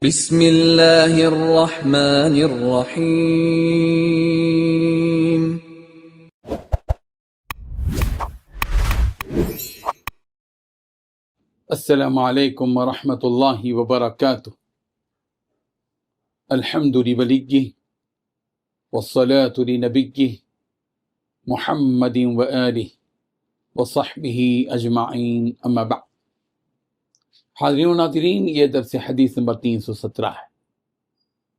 بسم اللہ الرحمن الرحیم۔ السلام علیکم ورحمۃ اللہ وبرکاتہ۔ الحمد لولیہ والصلاة لنبیہ محمد وآلہ وصحبہ اجمعین، اما بعد۔ حاضرین و ناظرین، یہ درس حدیث نمبر 317 ہے۔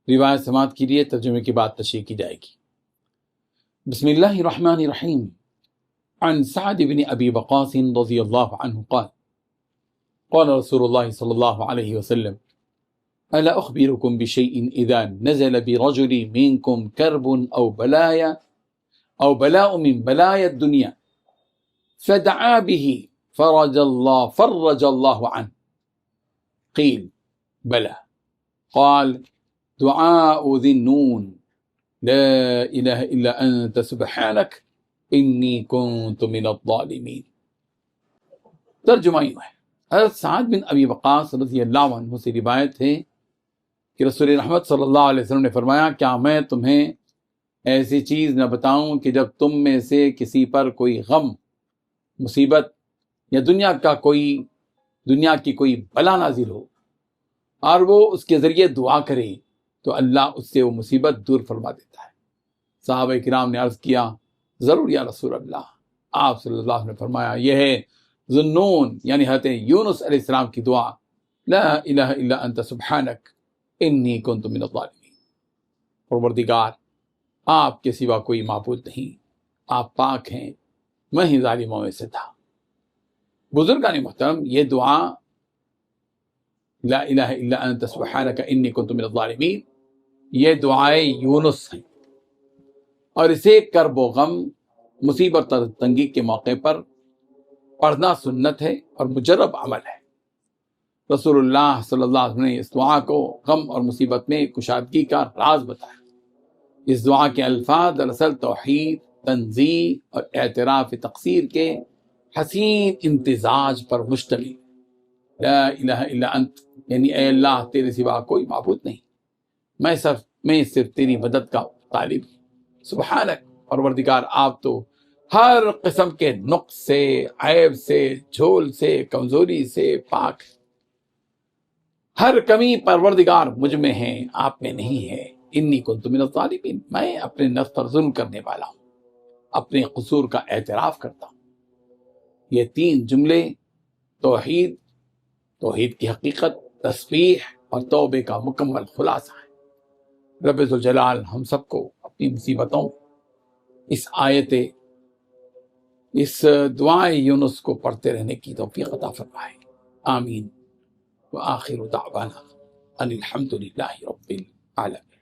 روایت سماعت کے لیے ترجمے کے بعد تشریح کی جائے گی۔ بسم اللہ الرحمن الرحیم۔ عن سعد بن ابی وقاص رضی اللہ عنہ قال قال رسول اللہ صلی اللہ علیہ وسلم الا اخبرکم بشیء اذا نزل برجل منکم کرب او بلاء من بلايا الدنيا فدعا به فرج الله عنه قيل بلى قال دعاء ذي النون لا إله إلا أنت سبحانك إني كنت من الظالمين۔ ترجمہ یوں ہے، حضرت سعد بن ابی وقاص رضی اللہ عنہ سے روایت ہے کہ رسول رحمت صلی اللہ علیہ وسلم نے فرمایا، کیا میں تمہیں ایسی چیز نہ بتاؤں کہ جب تم میں سے کسی پر کوئی غم، مصیبت یا دنیا کی کوئی بلا نازل ہو اور وہ اس کے ذریعے دعا کرے تو اللہ اس سے وہ مصیبت دور فرما دیتا ہے۔ صحابہ کرام نے عرض کیا، ضرور یا رسول اللہ۔ آپ صلی اللہ علیہ وسلم نے فرمایا، یہ ہے ذُنُّون، یعنی حضرت یونس علیہ السلام کی دعا، لا الہ الا انت سبحانک انی کنت من الظالمین۔ پروردگار، آپ کے سوا کوئی معبود نہیں، آپ پاک ہیں، میں ہی ظالموں میں سے تھا۔ بزرگان محترم، یہ دعا لا الہ الا انت سبحانک انی کنت من الظالمین، یہ دعائے یونس ہیں، اور اسے کرب و غم، مصیبت اور تنگی کے موقع پر پڑھنا سنت ہے اور مجرب عمل ہے۔ رسول اللہ صلی اللہ علیہ وسلم نے اس دعا کو غم اور مصیبت میں کشادگی کا راز بتایا۔ اس دعا کے الفاظ دراصل توحید، تنزیہ اور اعتراف تقصیر کے حسین امتزاج پر مشتمل۔ لا الہ الا انت، یعنی اے اللہ، تیرے سوا کوئی معبود نہیں، میں صرف تیری مدد کا طالب ہوں۔ سبحانک، پروردگار، آپ تو ہر قسم کے نقص سے، عیب سے، جھول سے، کمزوری سے پاک ہے۔ ہر کمی پروردگار مجھ میں ہے، آپ میں نہیں ہے۔ انی کنت من الظالمین، میں اپنے نفس پر ظلم کرنے والا ہوں، اپنے قصور کا اعتراف کرتا ہوں۔ یہ تین جملے توحید کی حقیقت، تسبیح اور توبے کا مکمل خلاصہ ہے۔ رب ذوالجلال ہم سب کو اپنی مصیبتوں، اس دعائے یونس کو پڑھتے رہنے کی توفیق عطا فرمائے، آمین۔ وآخر دعوانا ان الحمد للہ رب العالمین۔